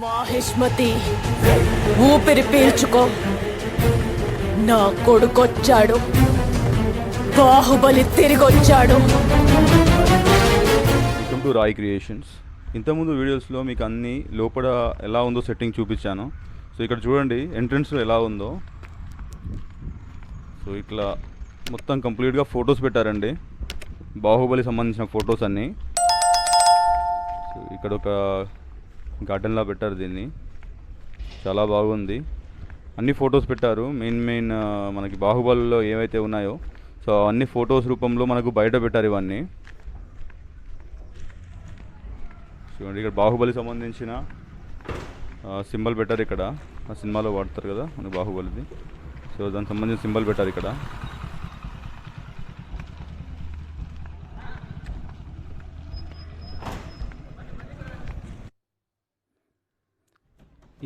మాహిష్మతి ఊపిరి పీల్చుకో. నా కొడుకొచ్చాడు, బాహుబలి తిరిగొచ్చాడు. Welcome to Roy Creations. ఇంతకుముందు వీడియోస్లో మీకు అన్ని లోపల ఎలా ఉందో సెట్టింగ్ చూపించాను. సో ఇక్కడ చూడండి ఎంట్రన్స్లో ఎలా ఉందో. సో ఇట్లా మొత్తం కంప్లీట్గా ఫొటోస్ పెట్టారండి, బాహుబలి సంబంధించిన ఫొటోస్ అన్నీ. సో ఇక్కడ ఒక గార్డెన్లా పెట్టారు దీన్ని, చాలా బాగుంది. అన్ని ఫొటోస్ పెట్టారు, మెయిన్ మనకి బాహుబలిలో ఏవైతే ఉన్నాయో సో అన్ని ఫొటోస్ రూపంలో మనకు బయట పెట్టారు ఇవన్నీ. చూడండి ఇక్కడ బాహుబలి సంబంధించిన సింబల్ పెట్టారు ఇక్కడ, ఆ సినిమాలో వాడతారు కదా మనకి బాహుబలిది. సో దానికి సంబంధించిన సింబల్ పెట్టారు ఇక్కడ.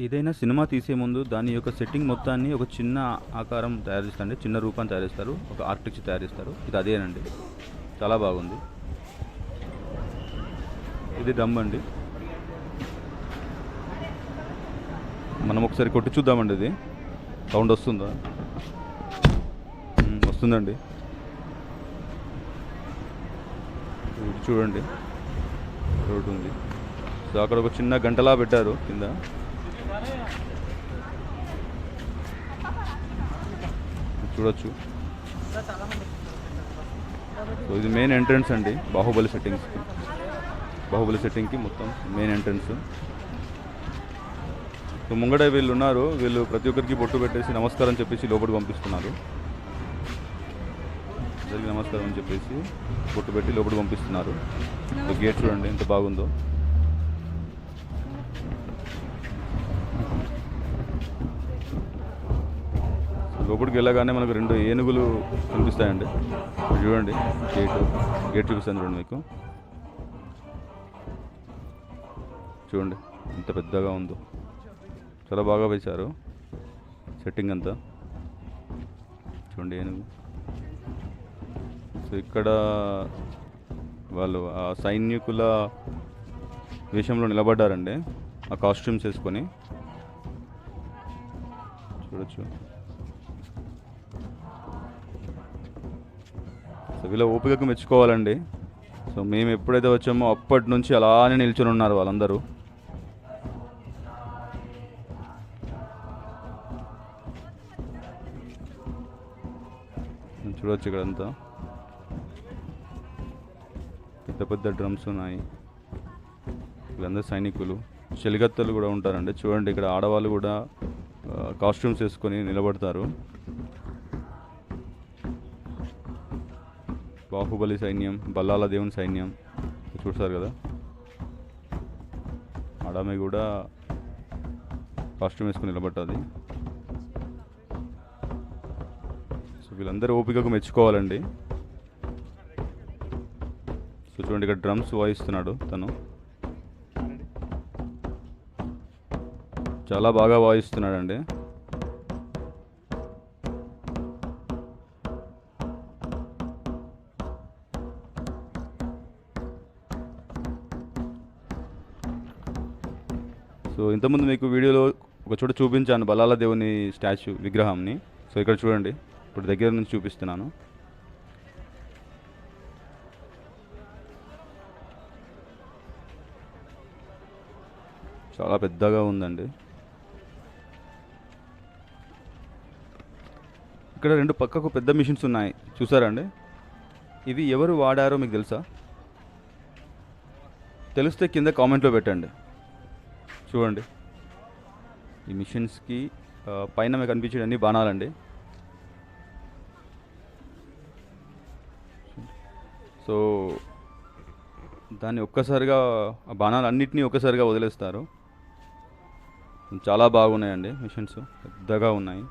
ఏదైనా సినిమా తీసే ముందు దాని యొక్క సెట్టింగ్ మొత్తాన్ని ఒక చిన్న ఆకారం తయారు చేస్తారండి, చిన్న రూపాన్ని తయారు చేస్తారు, ఒక ఆర్కిటెక్చర్ తయారు చేస్తారు. ఇది అదేనండి, చాలా బాగుంది. ఇది డ్రమ్ అండి, మనం ఒకసారి కొట్టి చూద్దామండి. ఇది సౌండ్ వస్తుందా? వస్తుందండి. చూడండి రోడ్ ఉంది. సో అక్కడ ఒక చిన్న గంటలా పెట్టారు కింద. చూడొచ్చు. సో ఇది మెయిన్ ఎంట్రన్స్ అండి బాహుబలి సెట్టింగ్కి మొత్తం మెయిన్ ఎంట్రన్స్. సో ముంగడ వీళ్ళు ఉన్నారు, వీళ్ళు ప్రతి ఒక్కరికి బొట్టు పెట్టేసి నమస్కారం చెప్పేసి లోపలికి పంపిస్తున్నారు. అందరికీ నమస్కారం అని చెప్పేసి బొట్టు పెట్టి లోపలికి పంపిస్తున్నారు. సో గేట్ చూడండి ఎంత బాగుందో. లోపలికి వెళ్ళగానే మనకు 2 ఏనుగులు కనిపిస్తాయండి. చూడండి గేట్ చూపిస్తాను చూడండి మీకు. చూడండి ఎంత పెద్దగా ఉందో, చాలా బాగా వేశారు సెట్టింగ్ అంతా. చూడండి ఏనుగు. సో ఇక్కడ వాళ్ళు ఆ సైనికుల వేషంలో నిలబడ్డారండి, ఆ కాస్ట్యూమ్స్ వేసుకొని. చూడొచ్చు. సో వీళ్ళ ఓపికకు మెచ్చుకోవాలండి. సో మేము ఎప్పుడైతే వచ్చామో అప్పటి నుంచి అలానే నిల్చొని ఉన్నారు వాళ్ళందరూ. చూడవచ్చు ఇక్కడంతా పెద్ద పెద్ద డ్రమ్స్ ఉన్నాయి. వీళ్ళందరూ సైనికులు, చెలిగత్తలు కూడా ఉంటారండి. చూడండి ఇక్కడ ఆడవాళ్ళు కూడా కాస్ట్యూమ్స్ వేసుకొని నిలబడతారు. బాహుబలి సైన్యం, బల్లాల దేవుని సైన్యం చూస్తారు కదా. ఆడమే కూడా కాస్ట్యూమ్ వేసుకుని నిలబడ్డది. సో వీళ్ళందరూ ఓపికకు మెచ్చుకోవాలండి. సో చూడండి ఇక్కడ డ్రమ్స్ వాయిస్తున్నాడు తను, చాలా బాగా వాయిస్తున్నాడండి. సో ఇంతకుముందు మీకు వీడియోలో ఒక చోట చూపించాను బల్లాల దేవుని స్టాచ్యూ విగ్రహాన్ని. సో ఇక్కడ చూడండి, ఇప్పుడు దగ్గర నుంచి చూపిస్తున్నాను. చాలా పెద్దగా ఉందండి. ఇక్కడ 2 పక్కకు పెద్ద మిషన్స్ ఉన్నాయి, చూసారండి. ఇవి ఎవరు వాడారో మీకు తెలుసా? తెలిస్తే కింద కామెంట్లో పెట్టండి. చూడండి ఈ మిషన్స్కి పైన మీకు కనిపించే అన్ని బాణాలండి. సో దాన్ని ఒక్కసారిగా ఆ బాణాలు అన్నిటినీ ఒక్కసారిగా వదిలేస్తారు. చాలా బాగున్నాయండి మిషన్స్, పెద్దగా ఉన్నాయి.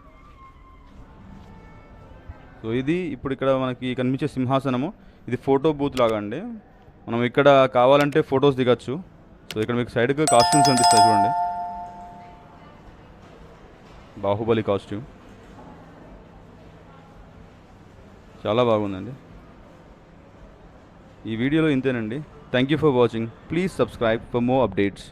సో ఇది ఇప్పుడు ఇక్కడ మనకి కనిపించే సింహాసనము, ఇది ఫోటో బూత్ లాగా అండి. మనం ఇక్కడ కావాలంటే ఫొటోస్ దిగచ్చు. సో ఇక్కడ మీకు సైడ్కి కాస్ట్యూమ్స్ కనిపిస్తాయి చూడండి, బాహుబలి కాస్ట్యూమ్ చాలా బాగుందండి. ఈ వీడియోలో ఇంతేనండి. Thank you for watching. Please subscribe for more updates.